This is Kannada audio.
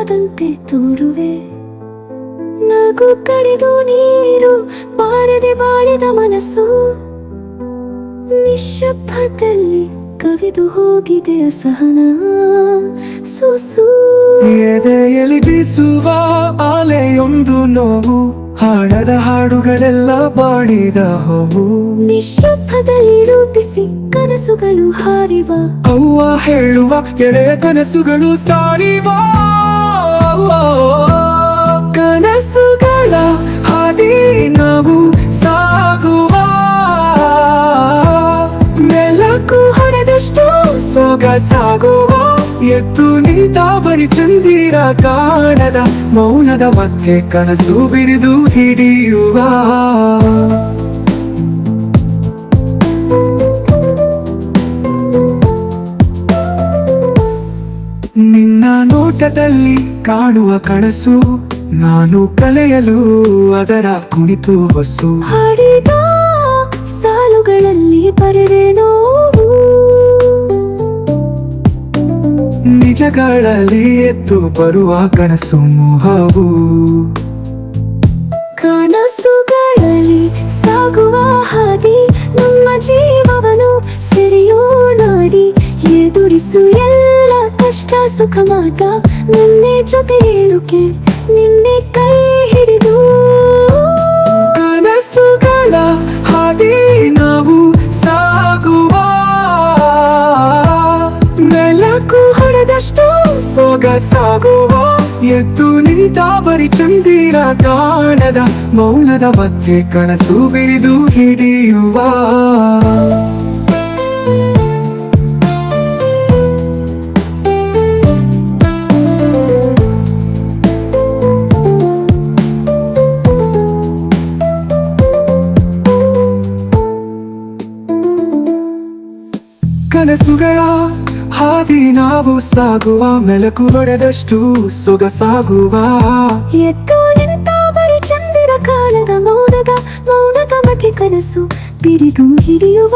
ಕಾಣದಂತೆ ತೋರುವೆ. ನಗು ಕಳೆದು ನೀರು ಬಾರದೆ ಬಾಳಿದ ಮನಸ್ಸು, ನಿಶ್ಶಬ್ದದಲ್ಲಿ ಕವಿದು ಹೋಗಿದೆ ಅಸಹನ ಸುಸು. ಎದೆಯಲ್ಲಿ ಬೀಸುವ ಅಲೆಯೊಂದು ನೋವು, ಹಾಡದ ಹಾಡುಗಳೆಲ್ಲ ಬಾಡಿದ ಹೋವು. ನಿಶ್ಶಬ್ದದಲ್ಲಿ ರೂಪಿಸಿ ಕನಸುಗಳು ಹಾರಿವ, ಅವ್ವ ಹೇಳುವ ಎಳೆಯ ಕನಸುಗಳು ಸಾರಿವ. ಕನಸುಗಳ ಹಾದಿ ನಾವು ಸಾಗುವ, ಮೆಲಕು ಹೊಡೆದಷ್ಟು ಸೊಗಸಾಗುವ. ಎದ್ದು ನಿಂತ ಬರಿ ಚಂದಿರ ಕಾಣದ ಮೌನದ ಮಧ್ಯೆ ಕನಸು ಬಿರಿದು ಹಿಡಿಯುವ. ನಿನ್ನ ನೋಟದಲ್ಲಿ ಕಾಣುವ ಕನಸು, ನಾನು ಕಲೆಯಲು ಅದರ ಕುಣಿತು ಹೊಸು. ಹಾಡಿದ ಸಾಲುಗಳಲ್ಲಿ ಬರೆದೆ ನೋವು, ನಿಜಗಳಲ್ಲಿ ಎದ್ದು ಬರುವ ಕನಸು ಮೋಹವು. ಕನಸುಗಳಲ್ಲಿ ಸಾಗುವ ಹಾದಿ ನಮ್ಮ ಜೀವವನ್ನು ಸೆರೆಯೋ ನಾಡಿ. ಎದುರಿಸು ಎಲ್ಲ ಕಷ್ಟ ಸುಖ ಮಾಟ, ನಿನ್ನೆ ಜೊತೆ ಏಳುಕೆ ನಿನ್ನೆ ಕೈ ಹಿಡಿದು. ಕನಸುಗಳ ಹಾದಿ ನಾವು ಸಾಗುವ, ಮೆಲಕು ಹೊಡೆದಷ್ಟು ಸೊಗಸಾಗುವ. ಎದ್ದು ನಿಂತ ಬರಿ ಚಂದಿರ ಕಾಣದ ಮೌನದ ಮಧ್ಯೆ ಕನಸು ಬಿರಿದು ಹಿಡಿಯುವ. ಕನಸುಗಳ ಹಾದಿ ನಾವು ಸಾಗುವ, ಮೆಲಕು ಹೊಡೆದಷ್ಟು ಸೊಗಸಾಗುವ. ಎದ್ದು ನಿಂತ ಬರಿ ಚಂದಿರ ಕಾಣದ ಮೌನದ ಮೌನದ ಮಧ್ಯೆ ಕನಸು ಬಿರಿದು ಹಿಡಿಯುವ.